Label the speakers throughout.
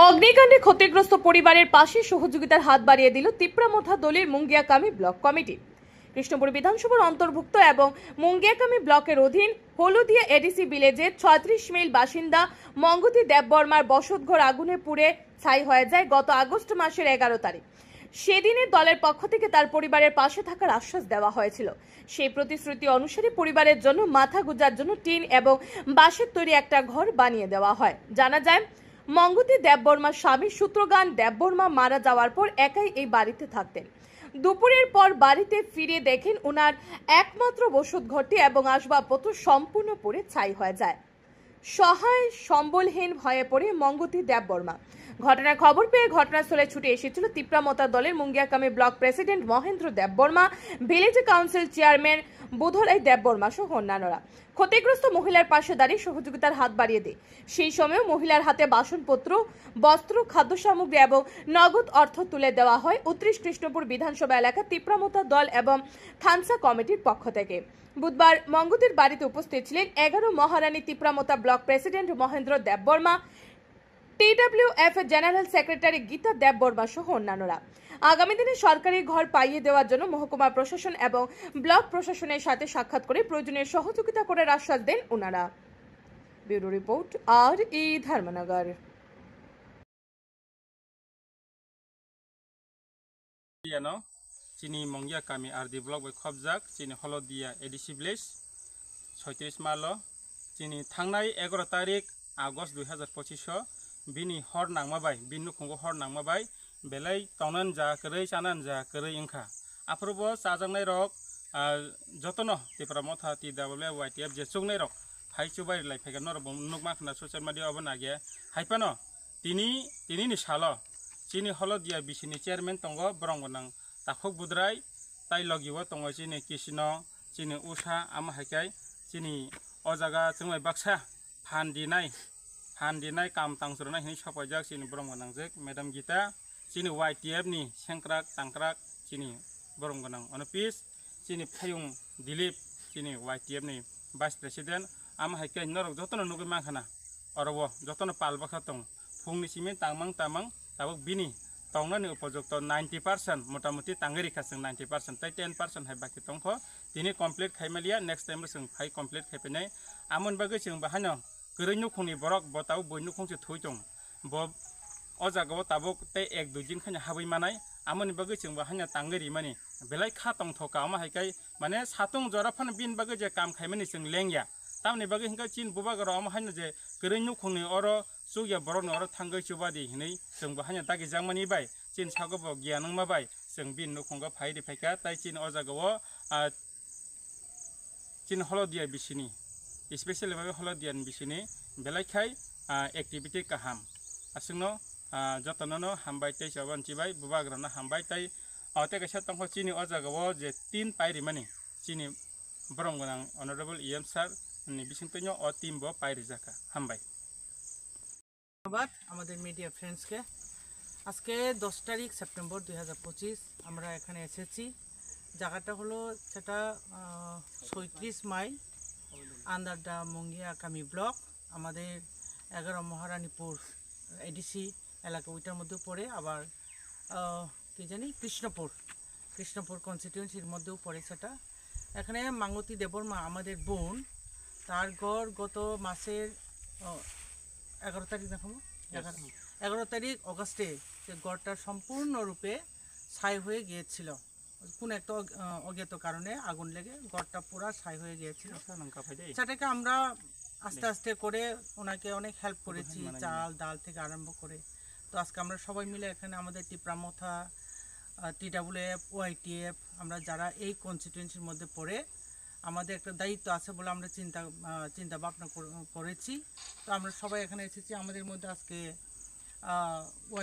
Speaker 1: অগ্নিকাণ্ডে ক্ষতিগ্রস্ত পরিবারের পাশে সহযোগিতার হাত বাড়িয়ে দিল তিপ্রামথা দলের মুঙ্গিয়াকামী ব্লক কমিটি। কৃষ্ণপুর বিধানসভার অন্তর্ভুক্ত এবং মুঙ্গিয়াকামী ব্লকের অধীন হলুদিয়া এডিসি ভিলেজের 36 মাইল বাসিন্দা মঙ্গতি দেববর্মার বসতঘর আগুনে পুড়ে ছাই হয়ে যায় গত আগস্ট মাসের 11 তারিখ। সেদিনে দলের পক্ষ থেকে তার পরিবারের পাশে থাকার আশ্বাস দেওয়া হয়েছিল। সেই প্রতিশ্রুতি অনুসারে পরিবারের জন্য মাথা গুঁজার জন্য টিন এবং বাঁশের তৈরি একটা ঘর বানিয়ে দেওয়া হয়। জানা যায়, মঙ্গতি দেববর্মার স্বামী সূত্রগান দেববর্মা মারা যাওয়ার পর একাই এই বাড়িতে থাকতেন। দুপুরের পর বাড়িতে ফিরে দেখেন ওনার একমাত্র বসতঘরটি এবং আসবাবপত্র সম্পূর্ণ পুড়ে ছাই হয়ে যায়। সহায় সম্বলহীন হয়ে পড়ে মঙ্গতি দেববর্মা। ঘটনার খবর পেয়ে ঘটনাস্থলে ছুটে এসেছিল তিপ্রামথা দলের Mungiakami block president Mahendra Debbarma, village council chairman Budhrai Debbarma সহ অন্যান্যরা। ক্ষতিগ্রস্ত মহিলার পাশে দাঁড়িয়ে সহযোগিতার হাত বাড়িয়ে দেয়। সেই সময় মহিলার হাতে বাসনপত্র, বস্ত্র, খাদ্য সামগ্রী এবং নগদ অর্থ তুলে দেওয়া হয় 29 কৃষ্ণপুর বিধানসভা এলাকা তিপ্রামথা দল এবং থানসা কমিটির পক্ষ থেকে। বুধবার মঙ্গতির বাড়িতে উপস্থিত ছিলেন 11 Maharani Tipra Motha block president Mahendra Debbarma, TWF general secretary Gita Debbarma সহ অন্যান্যরা। আগামী দিনে সরকারি ঘর পাইয়ে দেওয়ার জন্য মহকুমা প্রশাসন এবং ব্লক প্রশাসনের সাথে সাক্ষাৎ করে প্রয়োজনীয় সহযোগিতা করার আশ্বাস দেন ওনারা। Bureau report, RE Dharmanagar.
Speaker 2: চিনি মঙ্গিয়াকামী RD block bai khobjak chini holodia ADC village 36 mile chini thangnai 11 তারিখ August 2025 bini hor nangmabai binu khungo hor nangmabai belai tongnan ja korei chanan ja korei ingkha aprobo chajangnai rok jotono tipromotha TWF je chungnai rok haichubai laifaiga nor nukma khna social media obona ge haipano tini ni salo chini holodia bisini chairman tongo brongonang takhok budrai tai logiwo tongo chini kishno chini usha ama haikai chini ojaga chungmai baksa handinai kam tangsurna hini sapajak chini brongonangjek madam Gita chini YTF ni sengkrak tangkrak chini brongonang onopis chini phayung Dilip chini YTF ni vice president ama haikai norok jotono nugi mankhana orobo jotono palbakha tong phungni simen tamang tabok bini tongnani upojukto 90% motamuti tangeri khasing 90% tai 10% hai baki tongpho tini complete khaimalia next time sing phai complete khaipenai amon bagi sing bahano korei nukhungni borok botau boi nukhungse thuitong bo ojago tabok tei 1-2 din khanya habai manai amoni bagi sing bahanya tangeri mani belai kha tong thoka ama haikai mane satung jorafan bin bagi je kam khaimani sing lengya tamni bagi hingka chin bubagaro ama hanya je korei nukhungni oro sugya borokni oro thangai chubadi hinai sing bahanya tagi jangmani bai chin sagobo gyanang mabai sing bin nukhunga phairi phaika tai chin ojago chin holodia bisini especially babe holodian bisini belai khai activity kaham asungno jotonono hambai tei chaban chibai bubagrana hambai tai ate kaisa tongho chini ojago je 3 pairi mani chini brongonang honorable EM sir ni bisingtonyo o timbo pairi jaka hambai।
Speaker 3: ধন্যবাদ আমাদের media ফ্রেন্ডসকে। আজকে 10 তারিখ September 2025 আমরা এখানে এসেছি। জায়গাটা হলো সেটা 36 mile under the Mungiakami block, আমাদের 11 মহারানীপুর এডিসি এলাকা ওইটার মধ্যে পড়ে, আবার কি জানি কৃষ্ণপুর কনস্টিটিউয়েন্সির মধ্যেও পড়ে সেটা। এখানে মঙ্গতি দেববর্মা আমাদের বোন, তার ঘর গত মাসের 11 তারিখ দেখাবো 11 তারিখ অগস্টে যে ঘরটা সম্পূর্ণরূপে ছাই হয়ে গিয়েছিল। কোন একটা অজ্ঞাত কারণে আগুন লেগে ঘরটা পুরা ছাই হয়ে গিয়েছিল। সেটাকে আমরা আস্তে আস্তে করে ওনাকে অনেক হেল্প করেছি, চাল ডাল থেকে আরম্ভ করে। তো আজকে আমরা সবাই মিলে এখানে আমাদের তিপ্রামথা TWF YTF আমরা যারা এই কনস্টিটিউয়েন্সির মধ্যে পড়ে আমাদের একটা দায়িত্ব আছে বলে আমরা চিন্তা ভাবনা করেছি। তো আমরা সবাই এখানে এসেছি। আমাদের মধ্যে আজকে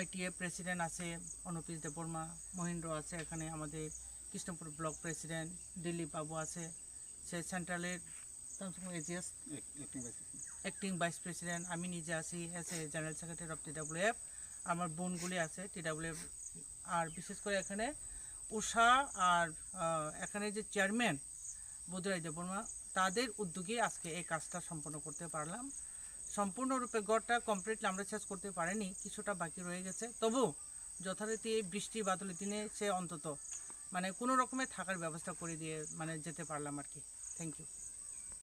Speaker 3: YTF প্রেসিডেন্ট আছে অনুপিস দেববর্মা, মহেন্দ্র আছে, এখানে আমাদের কৃষ্ণপুর ব্লক প্রেসিডেন্ট দিলীপ বাবু আছে, সে সেন্ট্রালের অ্যাক্টিং ভাইস প্রেসিডেন্ট, আমি নিজে আছি S a general secretary of TWF, আমার বোনগুলি আছে TWF, আর বিশেষ করে এখানে উষা আর এখানে যে চেয়ারম্যান বুধরাই দেববর্মা, তাদের উদ্যোগে আজকে এই কাজটা সম্পন্ন করতে পারলাম। সম্পূর্ণরূপে গড়টা কমপ্লিটলি আমরা শেষ করতে পারিনি, কিছুটা বাকি রয়ে গেছে। তবু যথারীতি এই বৃষ্টি বাদলের দিনে সে অন্তত মানে কোনো রকমের থাকার ব্যবস্থা করে দিয়ে মানে যেতে পারলাম আর কি। Thank you.